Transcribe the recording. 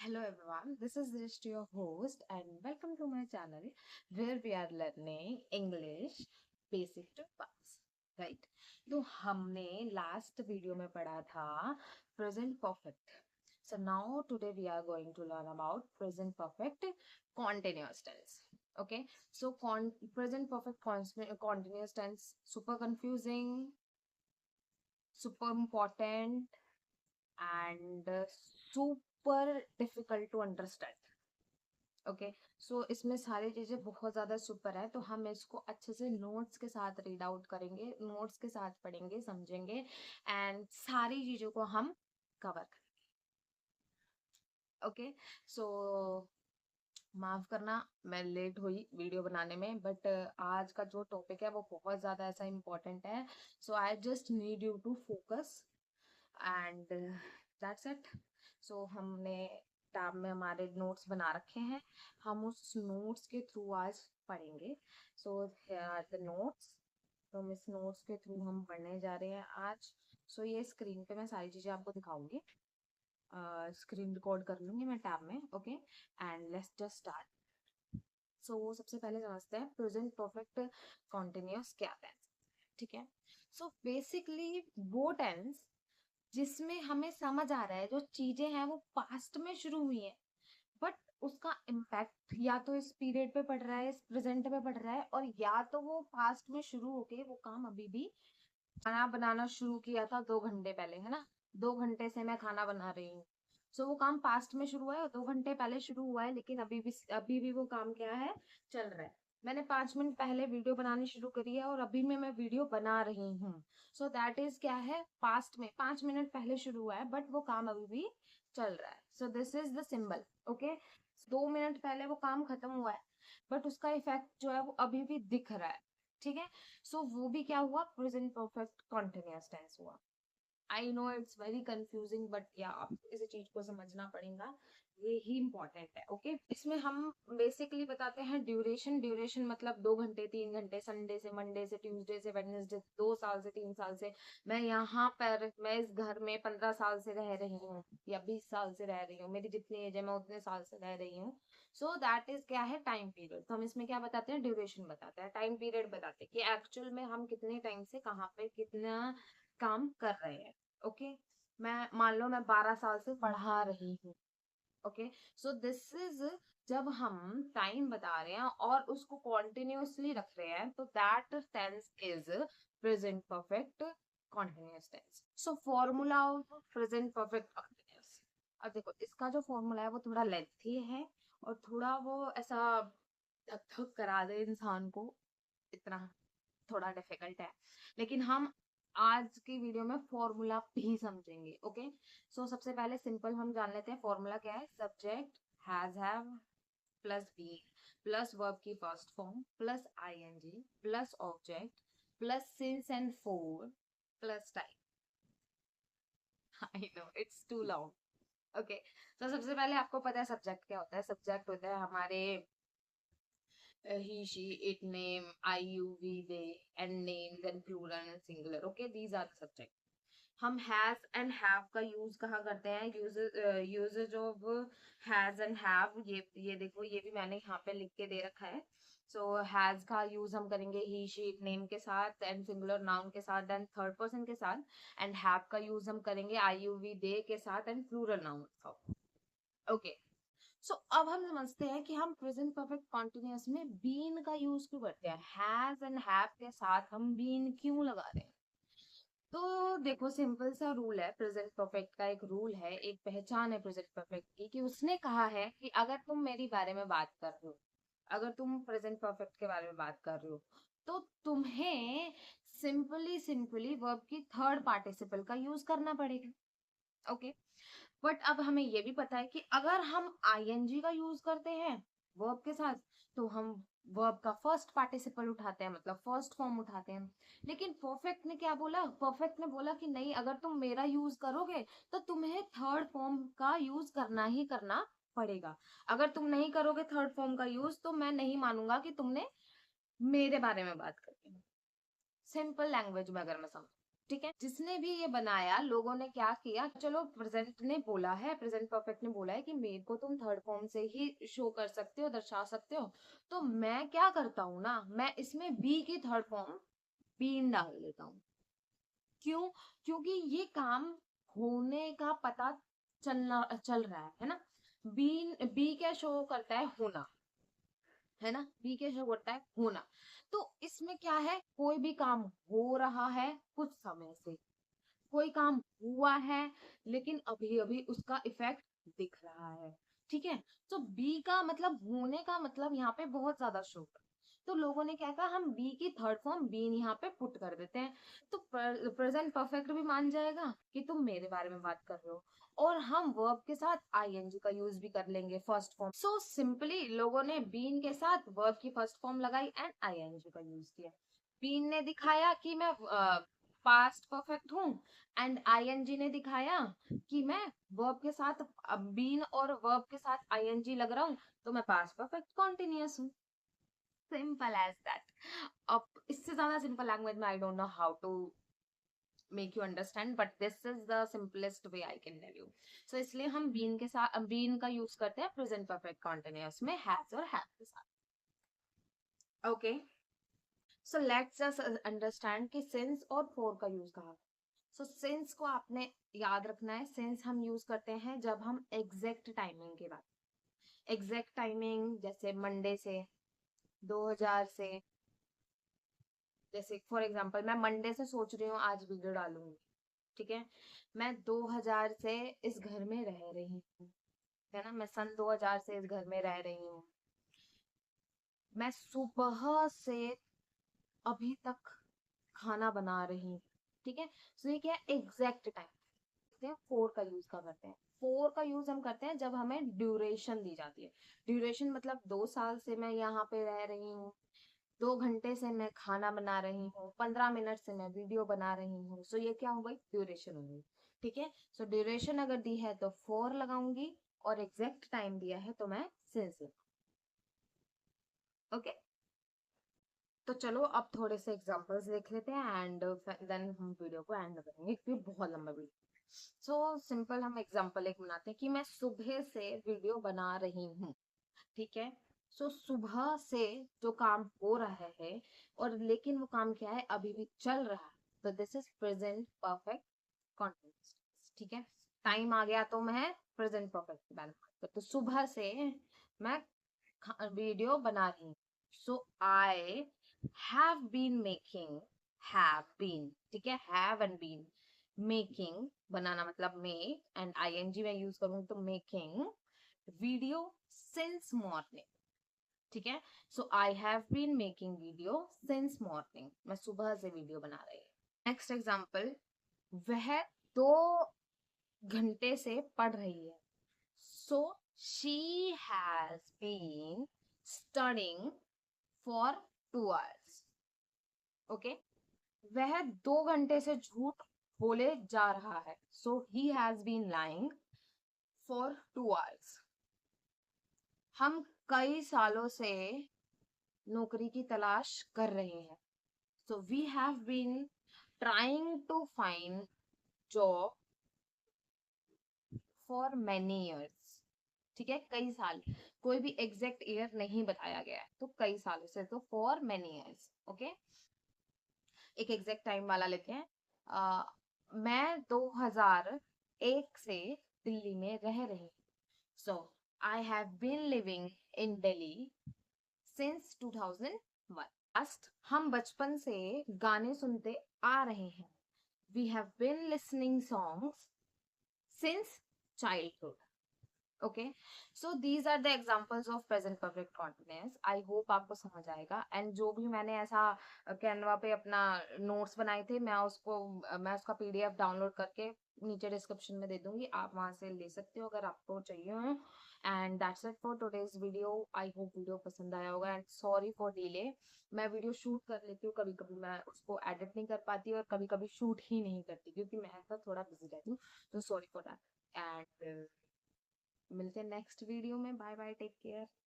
Hello everyone, this is Drishti, your host, and welcome to my channel where we are learning English basic to pass. Right? तो हमने last video में पढ़ा था present perfect. So now today we are going to learn about present perfect continuous tense. Okay, so present perfect continuous tense super confusing, super important, and super difficult to understand. Okay so इसमें सारी चीजें बहुत ज्यादा super है, तो हम इसको अच्छे से नोट्स के साथ रीड आउट करेंगे, नोट्स के साथ पढ़ेंगे, समझेंगे एंड सारी चीजों को हम कवर करेंगे। ओके सो माफ करना मैं लेट हुई वीडियो बनाने में, बट आज का जो टॉपिक है वो बहुत ज्यादा ऐसा इम्पोर्टेंट है, so I just need you to focus and that's it. So हमने टैब में हमारे नोट्स बना रखे हैं, हम उस नोट्स के थ्रू आज पढ़ेंगे। सो द नोट्स, तो इस नोट्स के थ्रू हम पढ़ने जा रहे हैं आज। सो ये स्क्रीन पे मैं सारी चीज़ें आपको दिखाऊंगी, स्क्रीन रिकॉर्ड कर लूंगी मैं टैब में। Okay and let's just start. So सबसे पहले समझते हैं प्रेजेंट परफेक्ट कॉन्टिन्यूस क्या टेंस। ठीक है, सो बेसिकली वो टेंस जिसमें हमें समझ आ रहा है जो चीजें हैं वो पास्ट में शुरू हुई हैं, बट उसका इम्पैक्ट या तो इस पीरियड पे पड़ रहा है, इस प्रेजेंट पे पड़ रहा है, और या तो वो पास्ट में शुरू होके वो काम अभी भी, खाना बनाना शुरू किया था 2 घंटे पहले, है ना, 2 घंटे से मैं खाना बना रही हूँ। सो वो काम पास्ट में शुरू हुआ है, 2 घंटे पहले शुरू हुआ है, लेकिन अभी भी वो काम क्या है, चल रहा है। मैंने 5 मिनट पहले वीडियो बनानी शुरू करी है और अभी में मैं वीडियो बना रही हूँ। सो दैट इज क्या है, पास्ट में 5 मिनट पहले शुरू हुआ है बट वो काम अभी भी चल रहा है। So this is the symbol. Okay, 2 minute पहले वो काम खत्म हुआ है बट उसका इफेक्ट जो है वो अभी भी दिख रहा है। ठीक है, सो वो भी क्या हुआ, प्रेजेंट परफेक्ट कॉन्टिन्यूअस टेंस हुआ। आई know it's very confusing, but या आपको इस चीज को समझना पड़ेगा, ये ही इम्पोर्टेंट है। ओके इसमें हम बेसिकली बताते हैं ड्यूरेशन। ड्यूरेशन मतलब 2 घंटे, 3 घंटे, संडे से मंडे से ट्यूसडे से वेडनेसडे, 2 साल से 3 साल से मैं यहाँ पर, मैं इस घर में 15 साल से रह रही हूँ या 20 साल से रह रही हूँ, मेरी जितनी एज है मैं उतने साल से रह रही हूँ। सो दैट इज क्या है, टाइम पीरियड। तो हम इसमें क्या बताते हैं, ड्यूरेशन बताते हैं, टाइम पीरियड बताते हैं कि एक्चुअल में हम कितने टाइम से कहाँ पे कितना काम कर रहे हैं। ओके मैं मान लो मैं 12 साल से पढ़ा रही हूँ। ओके सो दिस इज, जब हम टाइम बता रहे हैं और उसको कॉन्टिन्यूसली रख रहे हैं तो that tense is present perfect continuous tense. So formula of present perfect continuous, अब देखो इसका जो फॉर्मूला है वो थोड़ा लेंथी है और थोड़ा वो ऐसा थक थक करा दे इंसान को, इतना थोड़ा डिफिकल्ट है, लेकिन हम आज की वीडियो में फॉर्मूला भी समझेंगे। ओके सो सबसे पहले सिंपल हम जान लेते हैं फॉर्मूला क्या है। Subject have plus be plus verb की first form plus ING plus object plus since and for plus time. I know it's too long. Okay तो सबसे पहले आपको पता है सब्जेक्ट क्या होता है। सब्जेक्ट होता है हमारे he, she, it, name, I, you, we, they, and names and plural and singular. Okay, these are the subject. हम हैज एंड हैव का यूज कहाँ करते हैं, usages of has and have, ये देखो ये भी मैंने यहाँ पे लिख के दे रखा है। सो हैज का यूज हम करेंगे ही शी इट नेम के साथ एंड सिंगुलर नाउन के साथ एंड थर्ड पर्सन के साथ, एंड हैव का यूज हम करेंगे आई यू वी दे के साथ एंड प्लूरल नाउन के साथ। ओके सो अब हम समझते हैं कि हम प्रेजेंट परफेक्ट कॉन्टिन्यूअस में बीन का यूज क्यों करते हैं, हैज एंड हैव के साथ हम बीन क्यों लगा रहे हैं। तो देखो सिंपल सा रूल है, प्रेजेंट परफेक्ट का एक रूल है, एक पहचान है प्रेजेंट परफेक्ट की, कि उसने कहा है कि अगर तुम मेरी बारे में बात कर रहे हो, अगर तुम प्रेजेंट परफेक्ट के बारे में बात कर रहे हो, तो तुम्हें सिंपली सिंपली वर्ब की थर्ड पार्टिसिपल का यूज करना पड़ेगा। ओके बट अब हमें ये भी पता है कि अगर हम आईएनजी का यूज करते हैं वर्ब के साथ तो हम वर्ब का फर्स्ट पार्टिसिपल उठाते हैं, मतलब फर्स्ट फॉर्म उठाते हैं। लेकिन परफेक्ट ने क्या बोला, परफेक्ट ने बोला कि नहीं, अगर तुम मेरा यूज करोगे तो तुम्हें थर्ड फॉर्म का यूज करना ही करना पड़ेगा। अगर तुम नहीं करोगे थर्ड फॉर्म का यूज तो मैं नहीं मानूंगा कि तुमने मेरे बारे में बात करी। सिंपल लैंग्वेज में अगर मैं समझूं, ठीक है, जिसने भी ये बनाया, लोगों ने क्या किया, चलो प्रेजेंट ने बोला है, प्रेजेंट परफेक्ट ने बोला है कि मेरे को तुम थर्ड फॉर्म से ही शो कर सकते हो, दर्शा सकते हो, तो मैं क्या करता हूँ ना, मैं इसमें बी की थर्ड फॉर्म बीन डाल देता हूँ। क्यों? क्योंकि ये काम होने का पता चल रहा है ना। बी क्या शो करता है? होना, है ना। बी क्या शो करता है? होना। तो इसमें क्या है, कोई भी काम हो रहा है कुछ समय से, कोई काम हुआ है लेकिन अभी अभी उसका इफेक्ट दिख रहा है। ठीक है, तो बी का मतलब होने का मतलब यहाँ पे बहुत ज्यादा शो, तो लोगों ने क्या कहा, हम बी की थर्ड फॉर्म बीन यहाँ पे पुट कर देते हैं, तो प्रेजेंट परफेक्ट भी मान जाएगा कि तुम मेरे बारे में बात कर रहे हो, और हम वर्ब के साथ आईएनजी का यूज भी कर लेंगे फर्स्ट फॉर्म। सो सिंपली लोगों ने बीन के साथ वर्ब की फर्स्ट फॉर्म लगाई एंड आईएनजी का यूज किया। बीन ने दिखाया कि मैं पास्ट परफेक्ट हूँ, एंड आईएनजी ने दिखाया कि मैं वर्ब के साथ बीन और वर्ब के साथ आईएनजी लग रहा हूँ, तो मैं पास्ट परफेक्ट कॉन्टिन्यूअस हूँ। Simple as that. अब इससे ज्यादा सिंपल लैंग्वेज में I don't know how to make you understand, but this is the simplest way I can tell you. So इसलिए हम बीन के साथ बीन का यूज करते हैं प्रेजेंट परफेक्ट कॉन्टिन्यूअस में हैज और हैव के साथ। Okay, so let's just understand कि सिंस और फॉर का यूज कहाँ। सो सिंस को आपने याद रखना है, सिंस हम यूज करते हैं जब हम एग्जैक्ट टाइमिंग की बात, एग्जैक्ट टाइमिंग जैसे मंडे से, 2000 से, जैसे फॉर एग्जांपल मैं मंडे से सोच रही हूँ आज वीडियो डालूंगी, ठीक है, मैं 2000 से इस घर में रह रही हूँ, है ना, मैं सन 2000 से इस घर में रह रही हूँ, मैं सुबह से अभी तक खाना बना रही हूँ, ठीक है। सो ये क्या है, एग्जैक्ट टाइम। फोर का यूज का करते हैं, फोर का यूज हम करते हैं जब हमें ड्यूरेशन दी जाती है। ड्यूरेशन मतलब 2 साल से मैं यहाँ पे रह रही हूँ, 2 घंटे से मैं खाना बना रही हूँ, 15 मिनट से मैं वीडियो बना रही हूँ, सो ये क्या हो गई, ड्यूरेशन हो गई। ठीक है, सो ड्यूरेशन अगर दी है तो फोर लगाऊंगी, और एग्जैक्ट टाइम दिया है तो मैं सिंस। ओके, तो चलो अब थोड़े से एग्जांपल्स देख लेते हैं एंड देन हम वीडियो को एंड करेंगे क्योंकि बहुत लंबा वीडियो। सो सिंपल हम एग्जांपल एक बनाते हैं कि मैं सुबह से वीडियो बना रही हूँ, ठीक है। सो सुबह से जो काम हो रहा है, और लेकिन वो काम क्या है, अभी भी चल रहा है, तो this is present perfect continuous. ठीक है, टाइम आ गया तो मैं प्रेजेंट परफेक्ट की बात करती हूँ। तो सुबह से मैं वीडियो बना रही हूँ, so I have been making, have been, ठीक है, हैव एंड बीन, मेकिंग बनाना मतलब मेक, एंड आईएनजी मैं यूज करूँ तो मेकिंग वीडियो सिंस मॉर्निंग, ठीक है। So I have been making video since morning, मैं सुबह से वीडियो बना रही हूँ। नेक्स्ट एग्जांपल, वह 2 घंटे से पढ़ रही है, so she has been studying for 2 hours. Okay, वह 2 घंटे से झूठ बोले जा रहा है, so he has been lying for 2 hours. हम कई सालों से नौकरी की तलाश कर रहे हैं, so we have been trying to find job for many years, ठीक है, कई साल, कोई भी एग्जैक्ट ईयर नहीं बताया गया है, तो कई सालों से, तो फॉर मैनी ईयर्स। ओके, एक एग्जैक्ट टाइम वाला लेते हैं। मैं 2001 से दिल्ली में रह रही हूँ, so I have been living in Delhi since 2001। Last, हम बचपन से गाने सुनते आ रहे हैं, we have been listening songs since childhood. Okay, so these are the examples of present perfect continuous. I hope आपको समझ आएगा, एंड जो भी मैंने ऐसा कैनवा पे अपना नोट्स बनाए थे, मैं उसका पीडीएफ डाउनलोड करके नीचे डिस्क्रिप्शन में दे दूंगी, आप वहां से ले सकते हो अगर आपको चाहिए हो। And that's it for today's video. I hope video पसंद आया होगा, एंड सॉरी फॉर डिले। मैं वीडियो शूट कर लेती हूँ, कभी कभी मैं उसको एडिट नहीं कर पाती, और कभी कभी शूट ही नहीं करती क्योंकि मैं ऐसा थोड़ा बिजी रहती हूँ, तो सॉरी फॉर दैट। एंड मिलते हैं नेक्स्ट वीडियो में, बाय बाय, टेक केयर।